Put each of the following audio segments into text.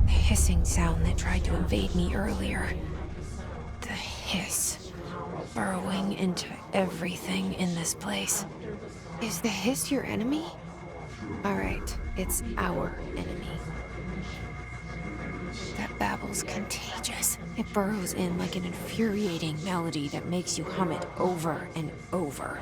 The hissing sound that tried to invade me earlier. The hiss. Burrowing into everything in this place. Is the hiss your enemy? Alright, it's our enemy. That babble's contagious. It burrows in like an infuriating melody that makes you hum it over and over.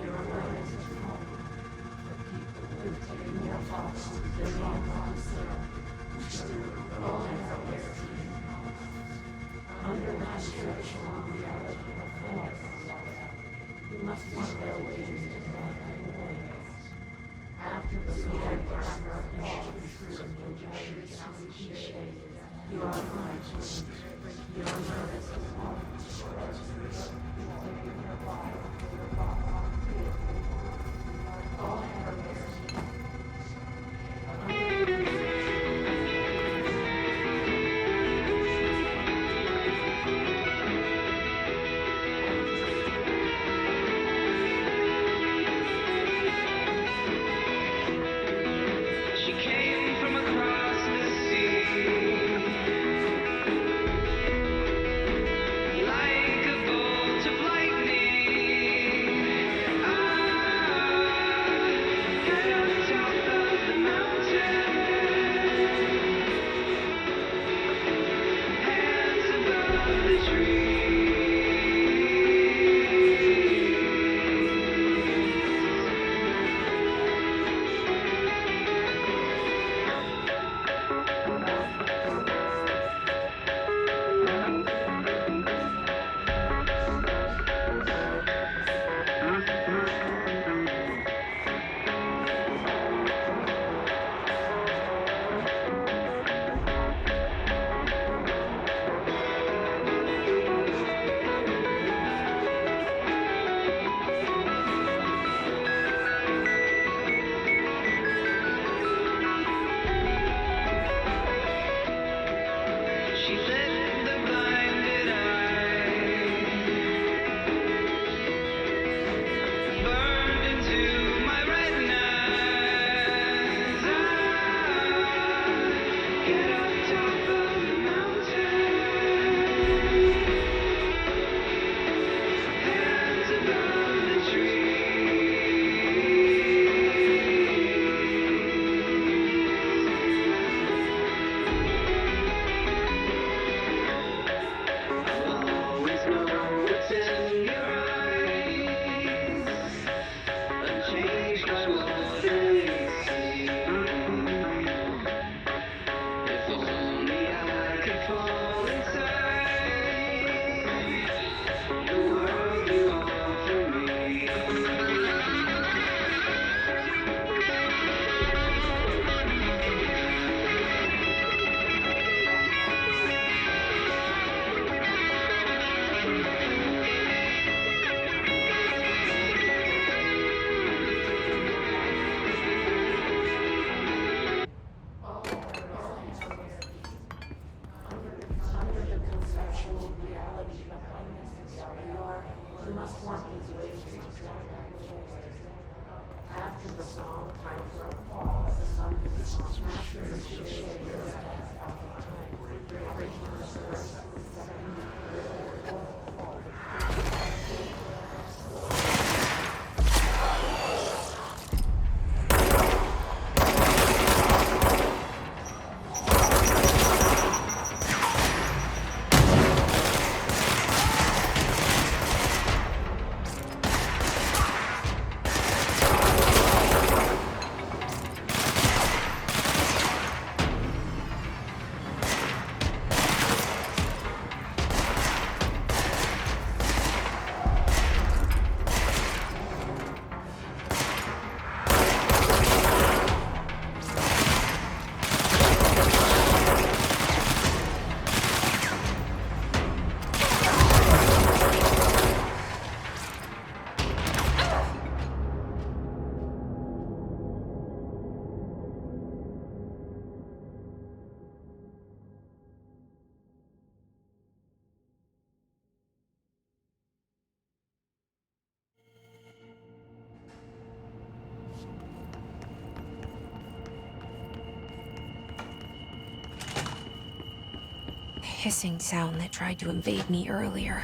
hissing sound that tried to invade me earlier.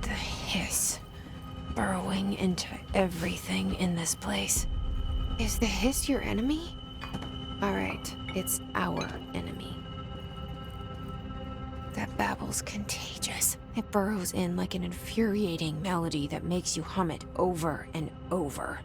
The hiss, burrowing into everything in this place. Is the hiss your enemy? Alright, it's our enemy. That babble's contagious. It burrows in like an infuriating melody that makes you hum it over and over.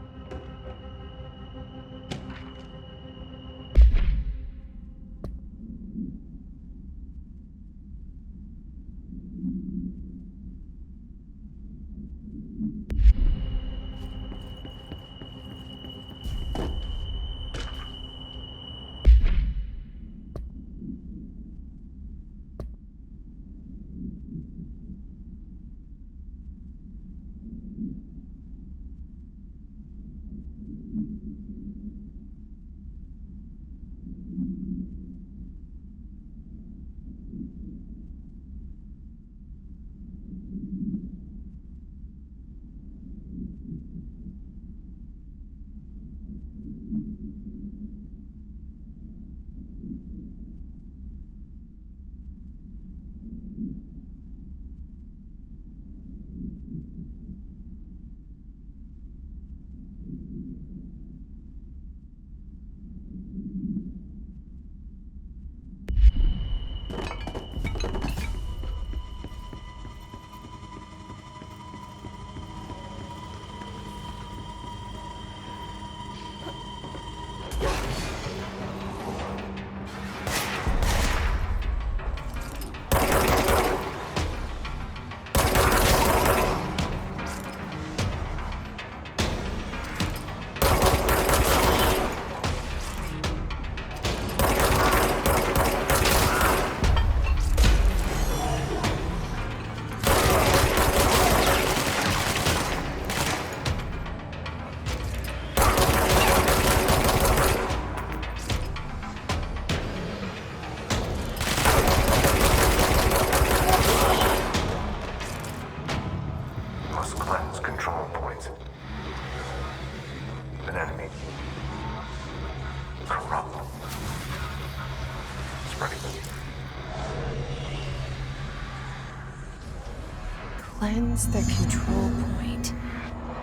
Cleanse the control point.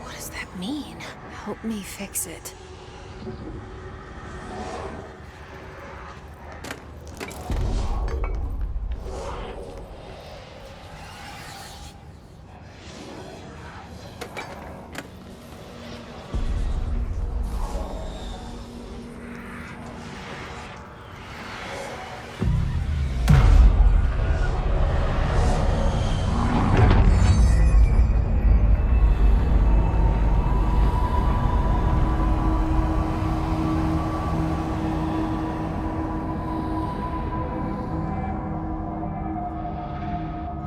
What does that mean? Help me fix it.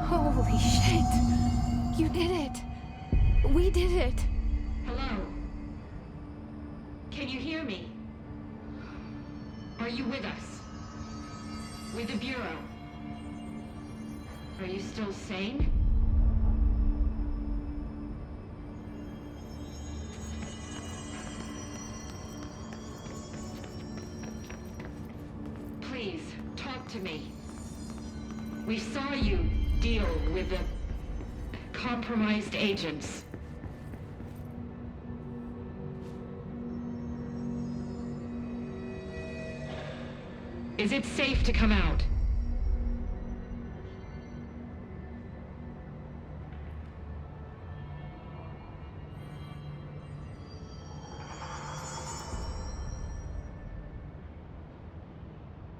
Holy shit! You did it! We did it! Hello? Can you hear me? Are you with us? With the Bureau? Are you still sane? Please, talk to me. We saw you deal with the compromised agents. Is it safe to come out?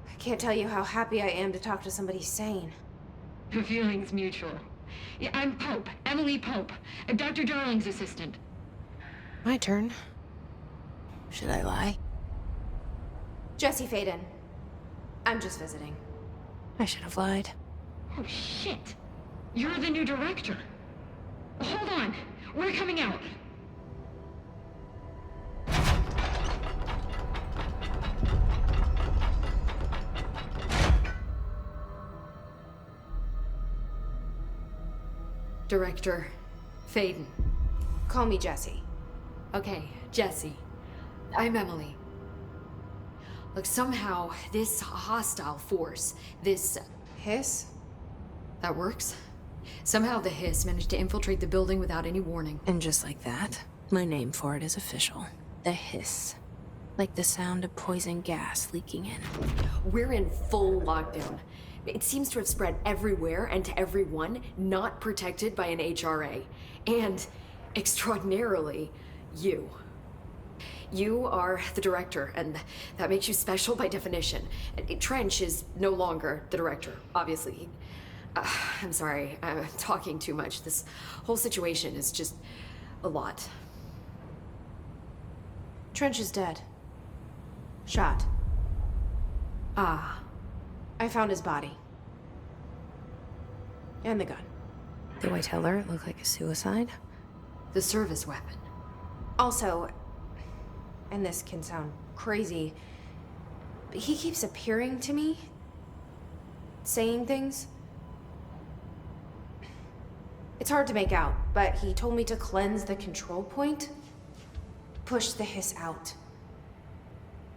I can't tell you how happy I am to talk to somebody sane. The feeling's mutual. Yeah, I'm Pope, Emily Pope, Dr. Darling's assistant. My turn. Should I lie? Jesse Faden. I'm just visiting. I should have lied. Oh, shit. You're the new director. Hold on. We're coming out. Director Faden. Call me Jesse. Okay, Jesse. I'm Emily. Look, somehow, this hostile force, this hiss? That works. Somehow the hiss managed to infiltrate the building without any warning. And just like that, my name for it is official. The hiss. Like the sound of poison gas leaking in. We're in full lockdown. It seems to have spread everywhere and to everyone not protected by an HRA. And, extraordinarily, you. You are the director, and that makes you special by definition. Trench is no longer the director, obviously. I'm sorry, I'm talking too much. This whole situation is just a lot. Trench is dead. Shot. Ah, I found his body. And the gun. Do I tell her it looked like a suicide? the service weapon. Also, and this can sound crazy, but he keeps appearing to me, saying things. It's hard to make out, but he told me to cleanse the control point, push the hiss out.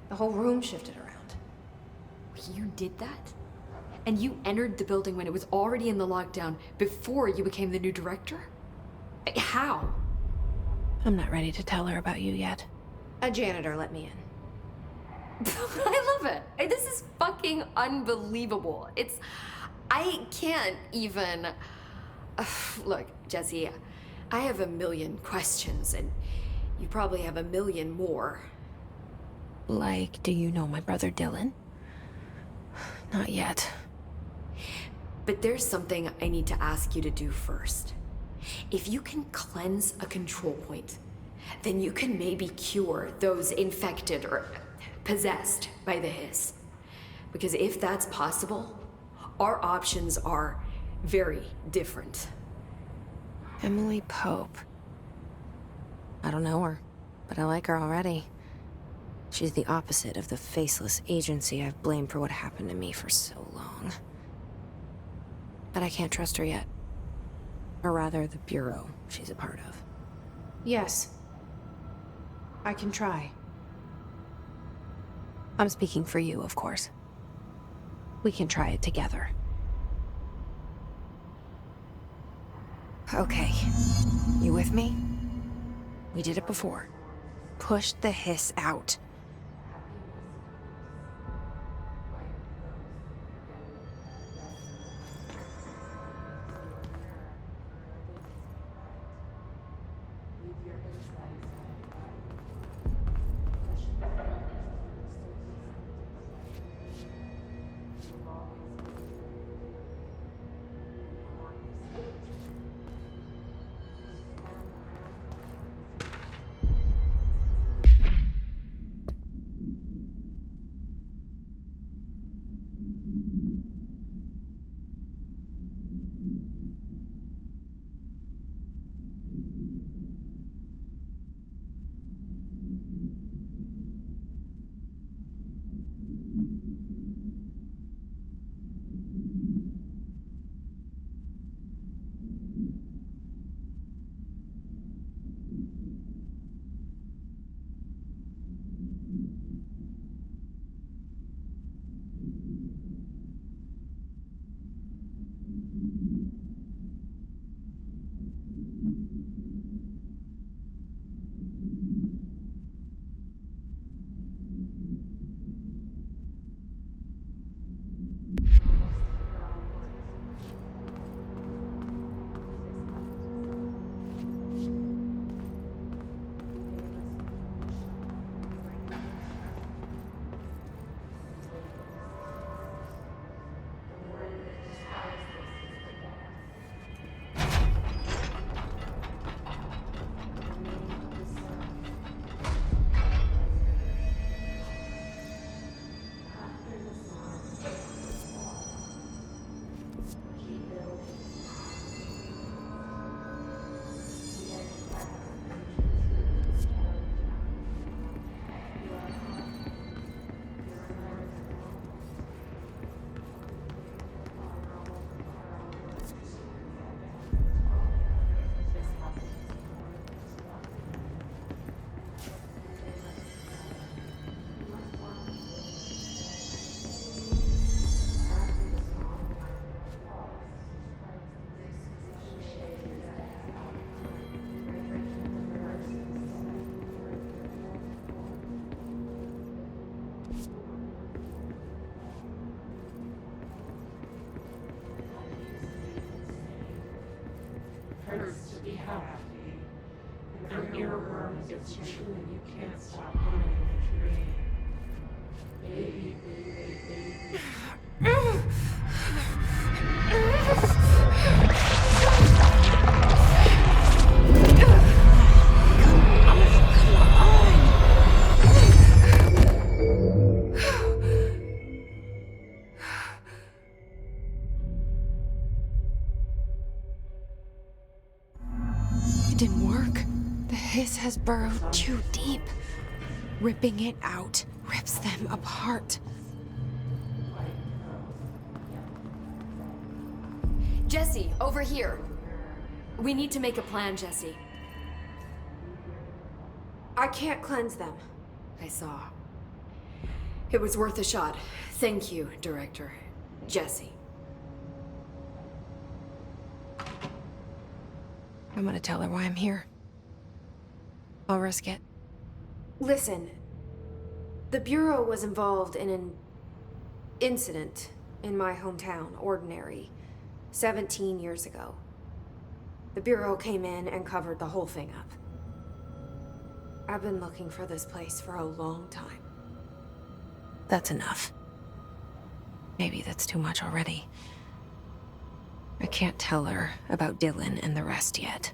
The whole room shifted around. You did that? And you entered the building when it was already in the lockdown before you became the new director? How? I'm not ready to tell her about you yet. A janitor let me in. I love it. This is fucking unbelievable. I can't even... Look, Jesse, I have a million questions, and you probably have a million more. Like, do you know my brother Dylan? Not yet. But there's something I need to ask you to do first. If you can cleanse a control point, then you can maybe cure those infected or possessed by the hiss. Because if that's possible, our options are very different. Emily Pope. I don't know her, but I like her already. She's the opposite of the faceless agency I've blamed for what happened to me for so long. But I can't trust her yet. Or rather, the Bureau she's a part of. Yes. I can try. I'm speaking for you, of course. We can try it together. Okay. You with me? We did it before. Push the hiss out. It didn't work. The hiss has burrowed too deep. Ripping it out rips them apart. Jesse, over here. We need to make a plan, Jesse. I can't cleanse them. I saw. It was worth a shot. Thank you, Director. Jesse. I'm gonna tell her why I'm here. I'll risk it. Listen, the Bureau was involved in an incident in my hometown, Ordinary, 17 years ago. The Bureau came in and covered the whole thing up. I've been looking for this place for a long time. That's enough. Maybe that's too much already. I can't tell her about Dylan and the rest yet.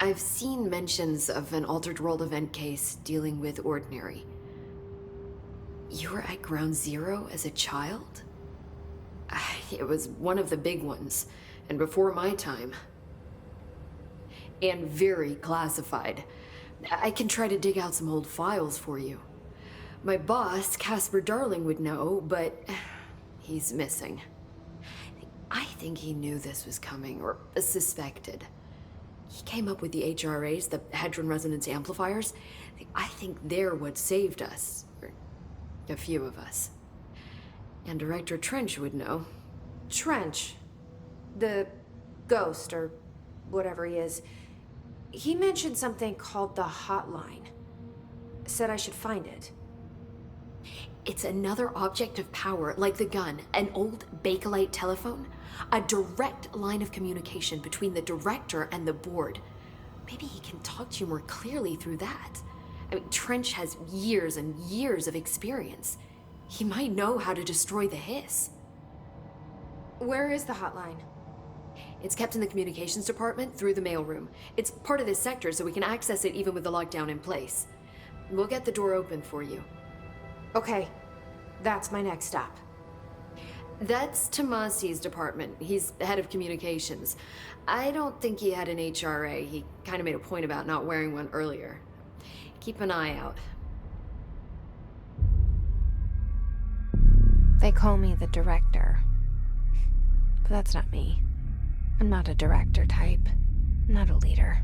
I've seen mentions of an Altered World event case dealing with Ordinary. You were at Ground Zero as a child? It was one of the big ones, and before my time. And very classified. I can try to dig out some old files for you. My boss, Casper Darling, would know, but he's missing. I think he knew this was coming, or suspected. He came up with the HRAs, the Hadron Resonance Amplifiers. I think they're what saved us. Or a few of us. And Director Trench would know. Trench, the ghost, or whatever he is, he mentioned something called the Hotline. Said I should find it. It's another object of power, like the gun, an old Bakelite telephone. A direct line of communication between the director and the board. Maybe he can talk to you more clearly through that. I mean, Trench has years and years of experience. He might know how to destroy the hiss. Where is the hotline? It's kept in the communications department through the mailroom. It's part of this sector, so we can access it even with the lockdown in place. We'll get the door open for you. Okay, that's my next stop. That's Tomasi's department. He's head of communications. I don't think he had an HRA. He kind of made a point about not wearing one earlier. Keep an eye out. They call me the director. But that's not me. I'm not a director type. I'm not a leader.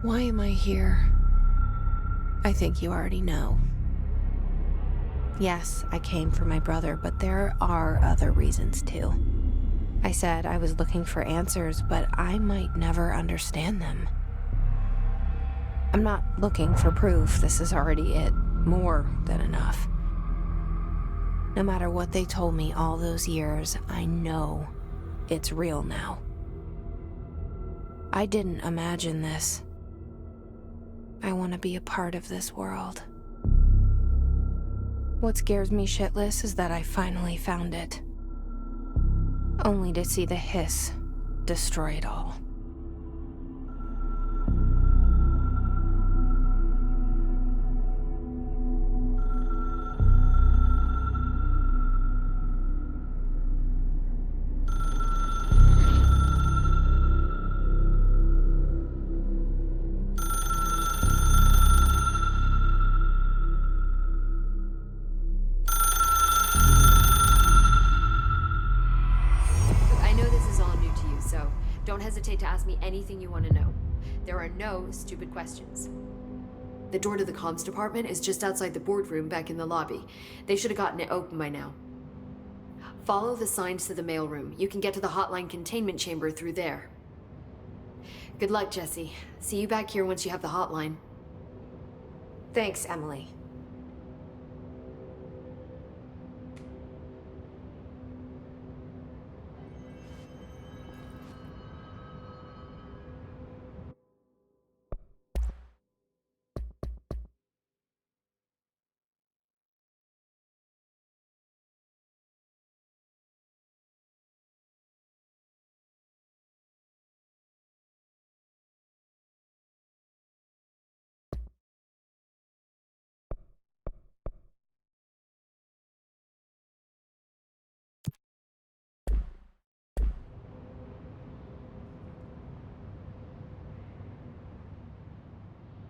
Why am I here? I think you already know. Yes, I came for my brother, but there are other reasons too. I said I was looking for answers, but I might never understand them. I'm not looking for proof. This is already it. More than enough. No matter what they told me all those years, I know it's real now. I didn't imagine this. I want to be a part of this world. What scares me shitless is that I finally found it. Only to see the hiss destroy it all. Don't hesitate to ask me anything you want to know. There are no stupid questions. The door to the comms department is just outside the boardroom back in the lobby. They should have gotten it open by now. Follow the signs to the mailroom. You can get to the hotline containment chamber through there. Good luck, Jesse. See you back here once you have the hotline. Thanks, Emily.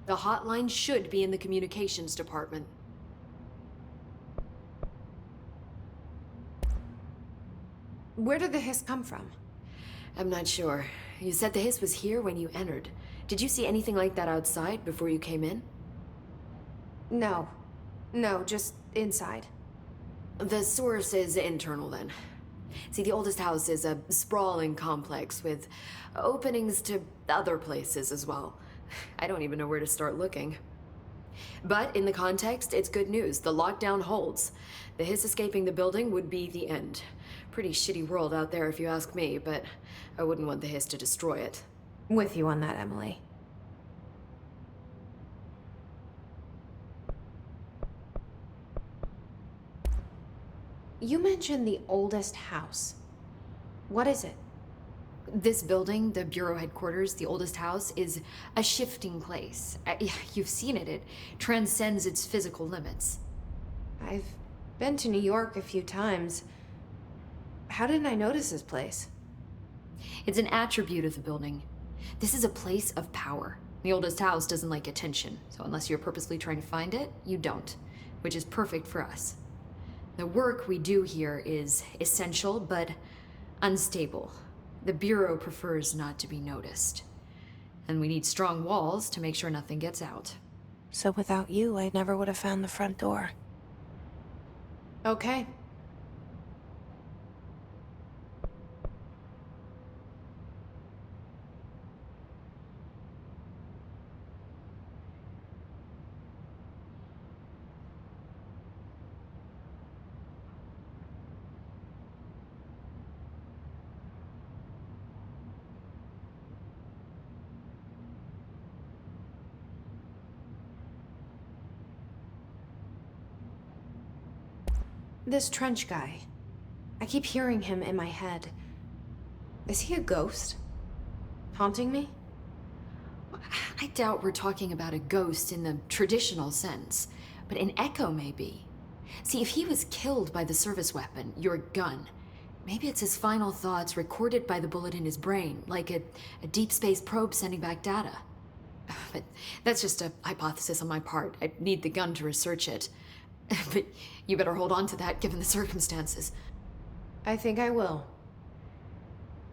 The hotline should be in the communications department. Where did the hiss come from? I'm not sure. You said the hiss was here when you entered. Did you see anything like that outside before you came in? No. No, just inside. The source is internal then. See, the oldest house is a sprawling complex with openings to other places as well. I don't even know where to start looking. But in the context, it's good news. The lockdown holds. The hiss escaping the building would be the end. Pretty shitty world out there if you ask me, but I wouldn't want the hiss to destroy it. With you on that, Emily. You mentioned the oldest house. What is it? This building, the Bureau headquarters, the oldest house, is a shifting place. You've seen it. It transcends its physical limits. I've been to New York a few times. How didn't I notice this place? It's an attribute of the building. This is a place of power. The oldest house doesn't like attention, so unless you're purposely trying to find it, you don't, which is perfect for us. The work we do here is essential, but unstable. The Bureau prefers not to be noticed. And we need strong walls to make sure nothing gets out. So without you, I never would have found the front door. Okay. This Trench guy. I keep hearing him in my head. Is he a ghost? Haunting me? I doubt we're talking about a ghost in the traditional sense, but an echo maybe. See, if he was killed by the service weapon, your gun, maybe it's his final thoughts recorded by the bullet in his brain, like a deep space probe sending back data. But that's just a hypothesis on my part. I need the gun to research it. But you better hold on to that given the circumstances. I think I will.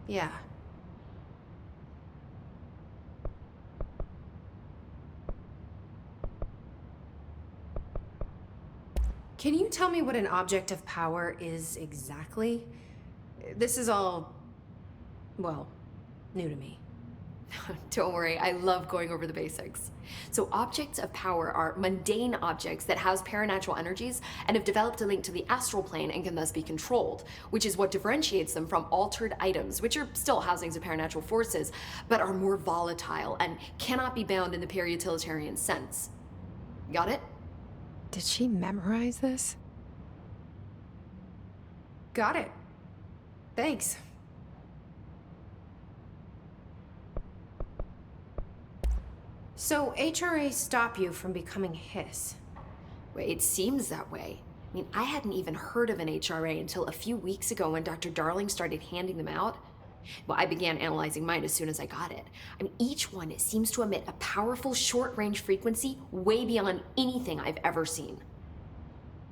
Yeah. Can you tell me what an object of power is exactly? This is all, well, new to me. Don't worry, I love going over the basics. So objects of power are mundane objects that house paranatural energies and have developed a link to the astral plane and can thus be controlled, which is what differentiates them from altered items, which are still housings of paranatural forces, but are more volatile and cannot be bound in the peri-utilitarian sense. Got it? Did she memorize this? Got it. Thanks. So HRA stop you from becoming Hiss? Well, it seems that way. I mean, I hadn't even heard of an HRA until a few weeks ago when Dr. Darling started handing them out. Well, I began analyzing mine as soon as I got it. I mean, each one seems to emit a powerful short-range frequency way beyond anything I've ever seen.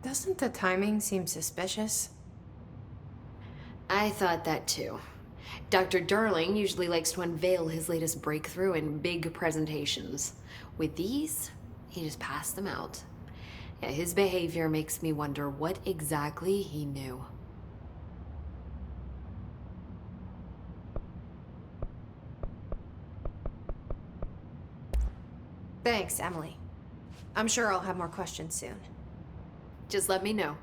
Doesn't the timing seem suspicious? I thought that too. Dr. Darling usually likes to unveil his latest breakthrough in big presentations. With these, he just passed them out. Yeah, his behavior makes me wonder what exactly he knew. Thanks, Emily. I'm sure I'll have more questions soon. Just let me know.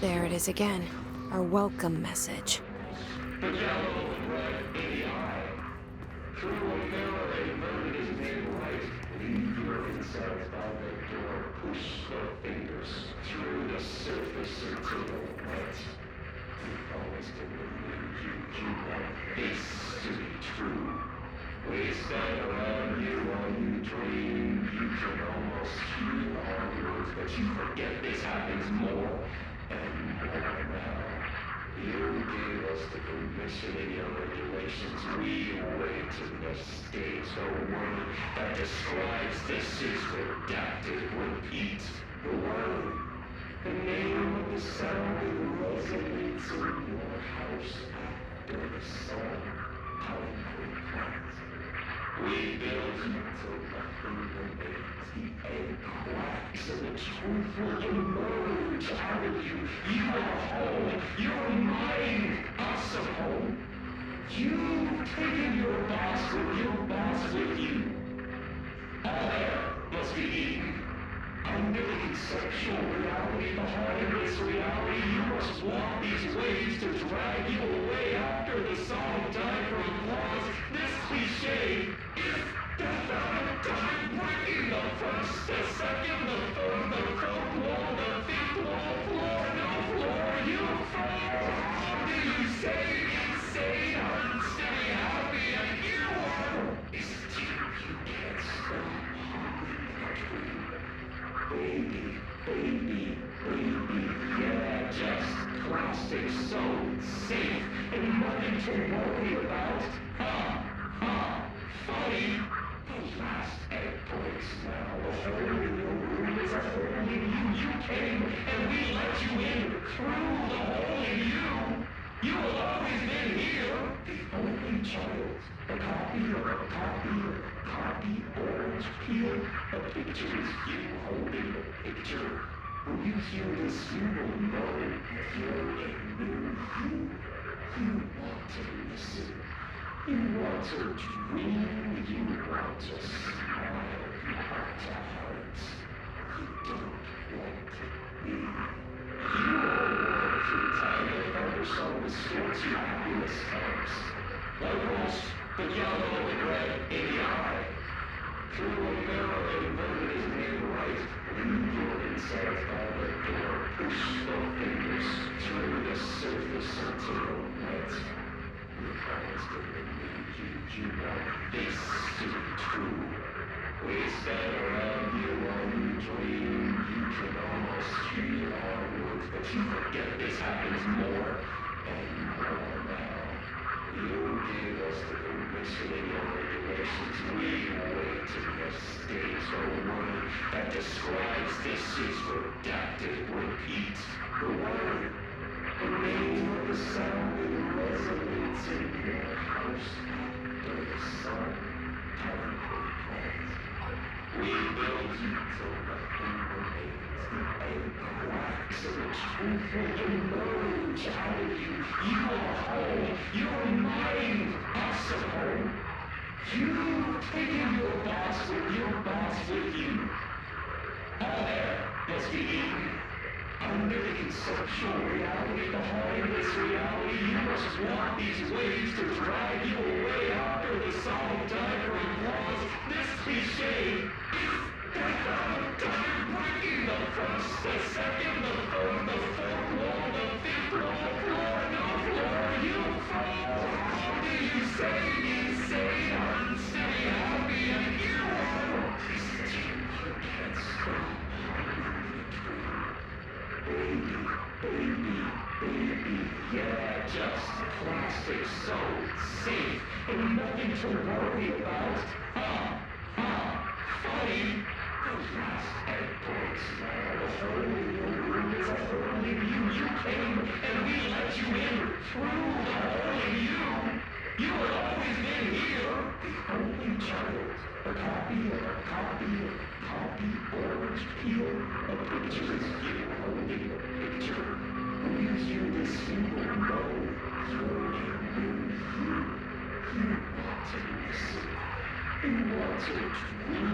There it is again. Our welcome message. We stand around you while you dream. You can almost hear our words, but you forget this happens more and more now. You gave us the permission in your regulations. We wait to investigate. The word that describes this is redacted. Repeat the word. The name of the sound that resonates in your house after the song. We build you till nothing remains. The egg cracks and the truth will emerge out of you. You are home. You're mine. Us a home. You've taken your boss with you. All air must be eaten. Under the conceptual reality behind this reality, you must walk these waves to drag you away after the song time for applause. This cliche is death out of time, breaking the first, the second, the third, the fourth wall, the fifth wall, floor, no floor, you fall. How do you say insane, unsteady, happy, and you are? Is it you can't stop? Baby, baby, baby, yeah, just plastic, so safe, and nothing to worry about. Funny. The last egg breaks now. The hole in your room is a hole in you. You came, and we let you in through the hole in you. You have always been here. The only child. A copy of a copy of a copy. Orange peel. A picture is you holding a picture. When you hear this, you will know you're a new you. You want to listen. You want to dream. You want to smile. You want to hurt. You don't want to be. You all want to time the thunderstorm distorts your happiness comes. Like rose, the yellow and red in the eye. Through a mirror inverted is made right. Leave your insides by the door. Push the fingers through the surface until you're wet. You promised to believe you want this to be true. We stand around you while you dream. You can almost hear our words, but you forget this happens more and more now. You gave us the permission in your regulations. We wait to investigate. The word that describes this is redacted. Repeat the word. The name of the sound that resonates in your house after the sun. We build you till nothing remains. The egg cracks and the truth will emerge out of you. You are home. You're mine. Us at home. You've taken your boss with you. All air must be eaten. Under the conceptual reality behind this reality, you must walk these waves to drag you away after the song time for applause. This cliche is death out of time, breaking the first, the second, the third, the fourth wall, the fifth wall, floor, no floor, you fall. How do you say insane, unsteady, happy, and you are? Is it you can't stop? Baby, baby, baby, yeah, just plastic so safe and nothing to worry about? Funny? Those last endpoints now. Only you came and we let you in through the hole in you. You had always been here. The only child. A copy of a copy of a copy. Orange peel. A picture is you holding a picture. Who gives you this single no? You want to listen. You want to dream.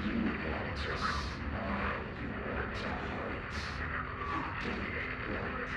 You want to smile. You want to hurt. You don't want to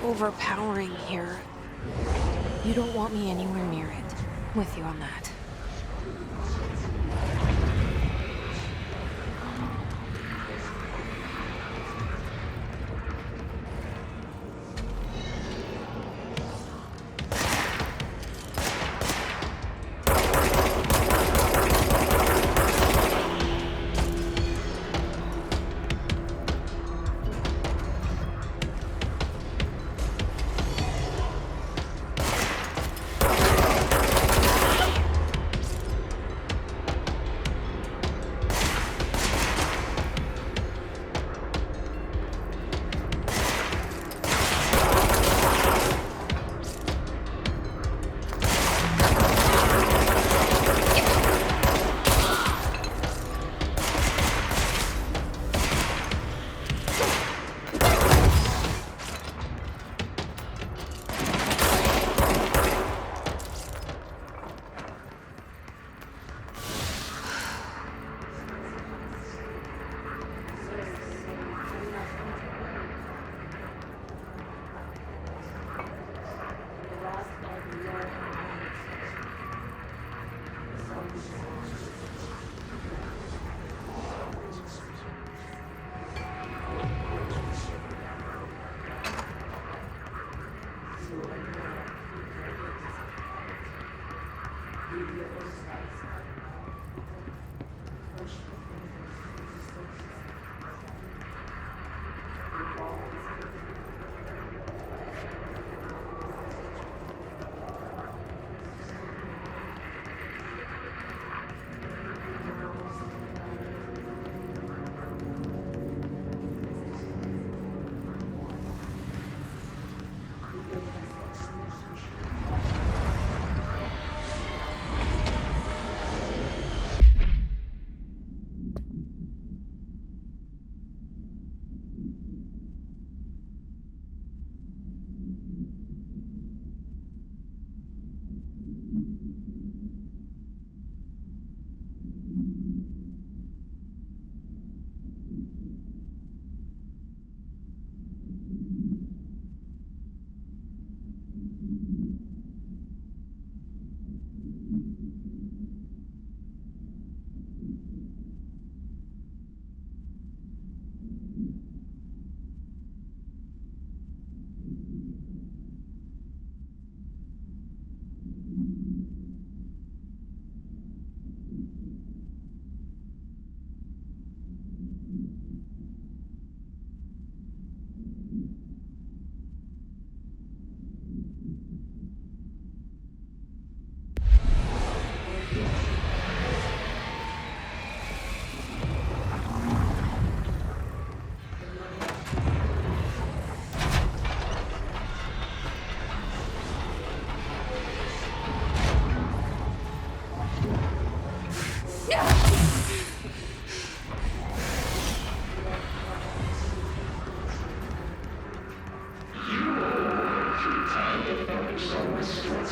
Overpowering here. You don't want me anywhere near it. With you on that.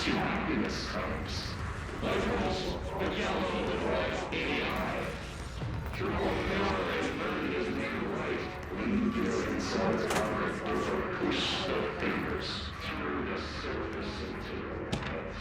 to happiness comes. Like the yellow and white AI. Through all power and burden is made right. When the inside power over push the fingers through the surface into the light.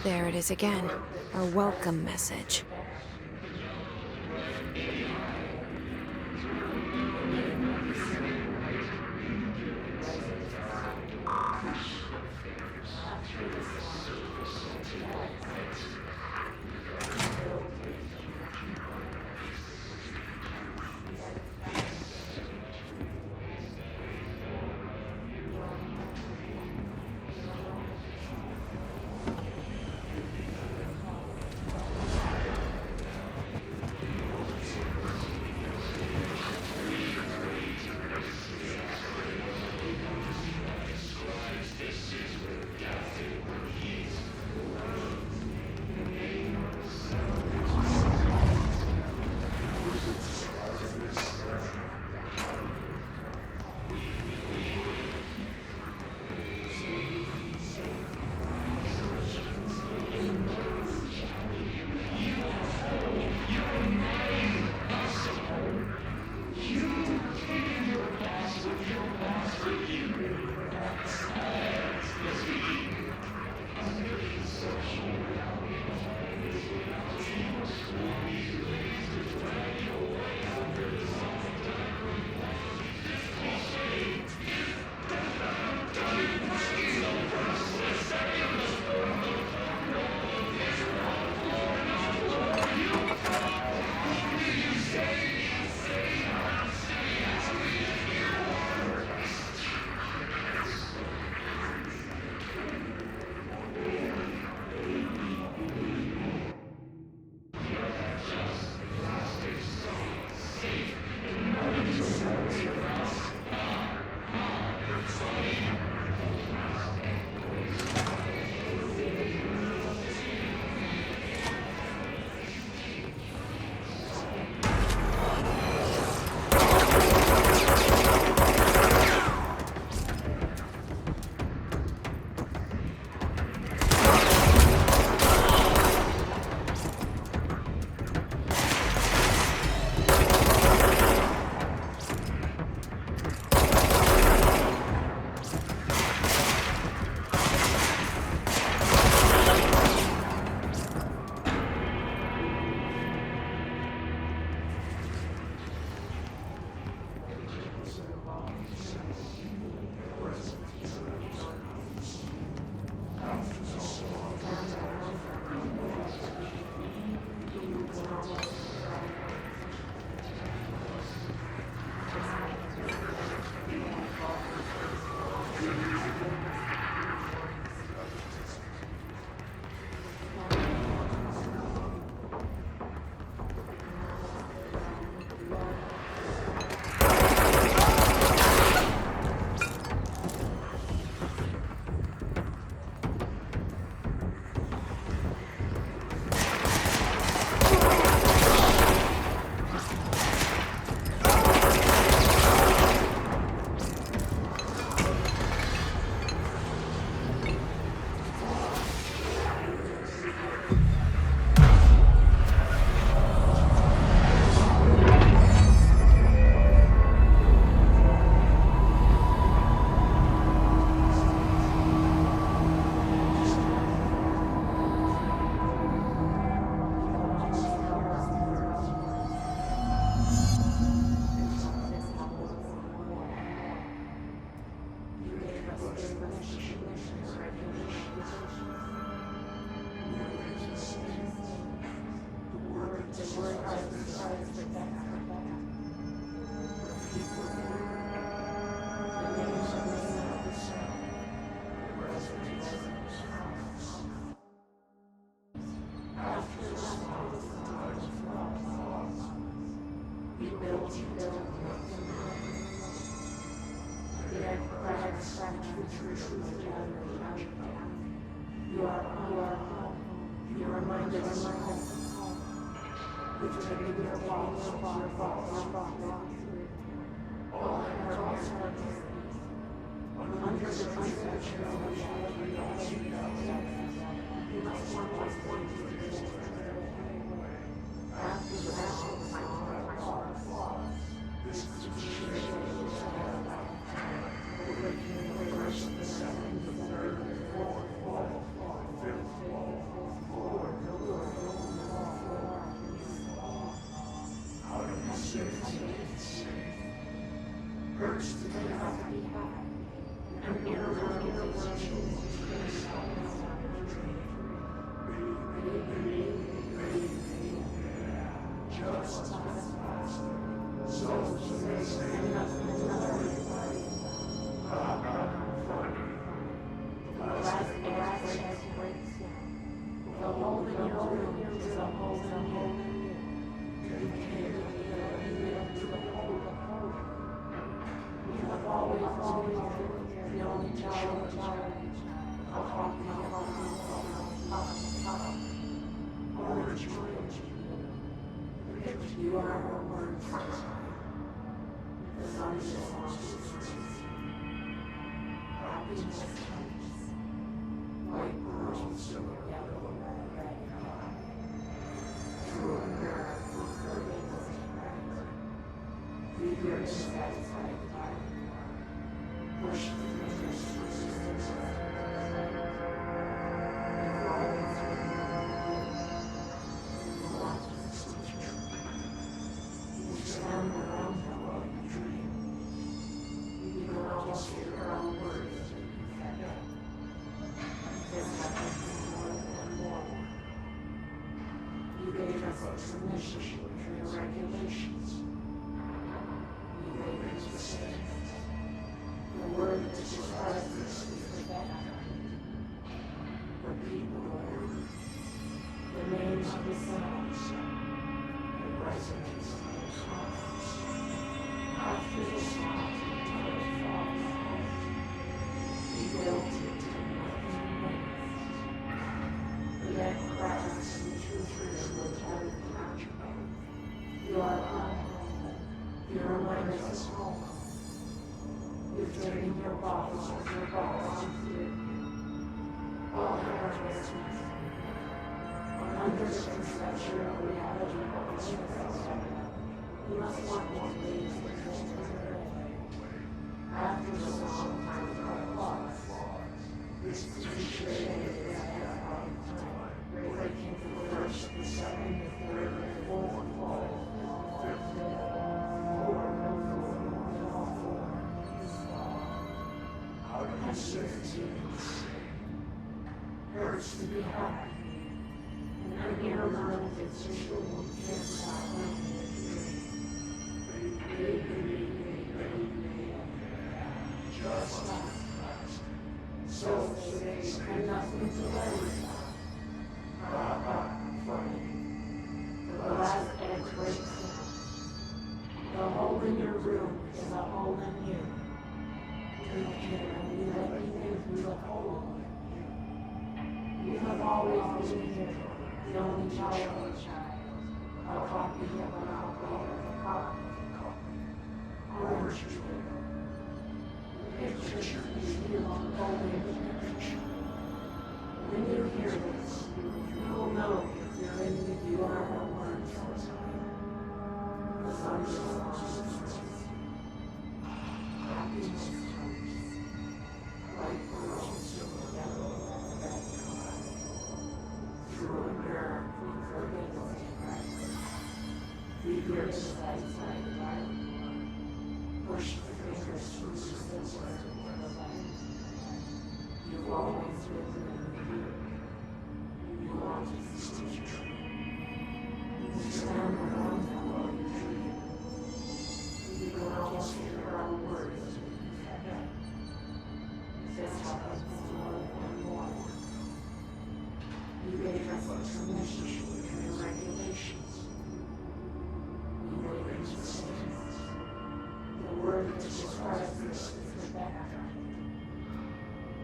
There it is again. Our welcome message.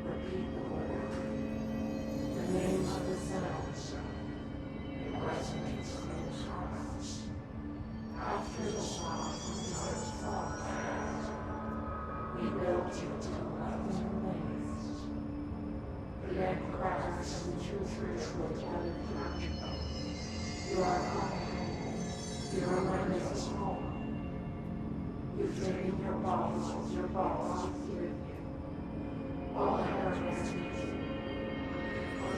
Repeat the word. The name of the sound. It resonates in those hearts. After the sound dies off, we built you till nothing remains. The end cracks and the truth ritual gathered here. You are home. Your mind is home. You've taken your bodies with you. All heretics.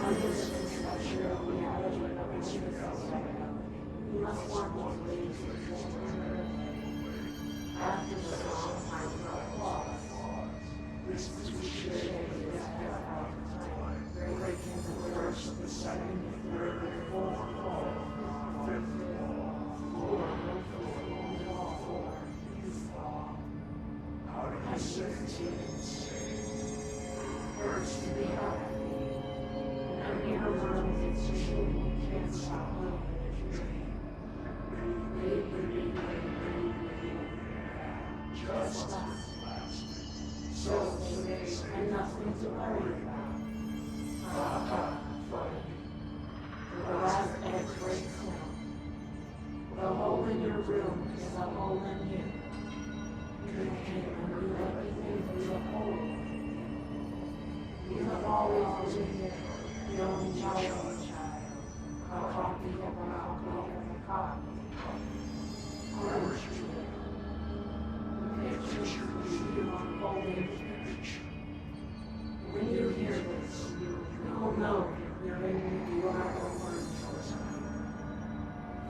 Under this conceptual reality of which you must want to leave after the song finds no applause. This is we should this path out of time, breaking the first, the second, the third, the fourth, the fifth, how do you say it? First to be happy, and your world is true, you can't stop living a dream. Just last. So today, and nothing to worry about. Funny. The last egg breaks now. The hole in your room is a hole in you. You came and knew everything through the hole. You have always been here, the only child. A copy of a copy of a copy. Poetry. The picture is you unfolding. When you hear this, you will know you're in the Oracle Word.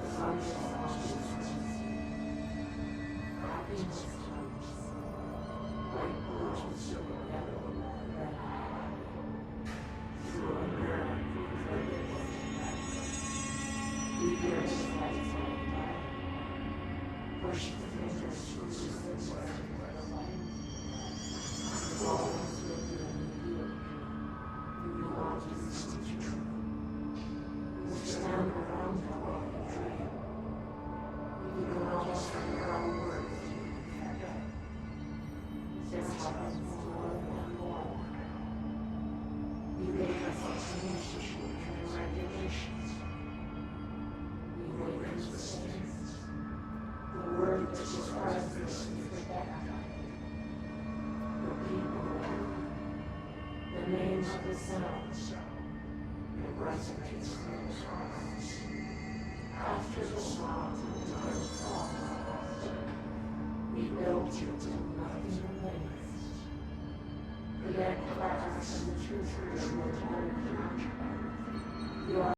The sun is happiness comes. Like birds with silver feather that high. Through a mirror, you hear his lights on fire. Push the fingers through the light. Always with you in the you want to see true. You stand around the world and dream. You can almost hear your own words. This happens more and more. You gave us explanations and regulations. You gave us the saints. The word that describes this is the back. Repeat the word. The name of the sound. It resonates in those hearts. After the sound dies off, we built you till nothing remains. The egg cracks and the truth is your time. You are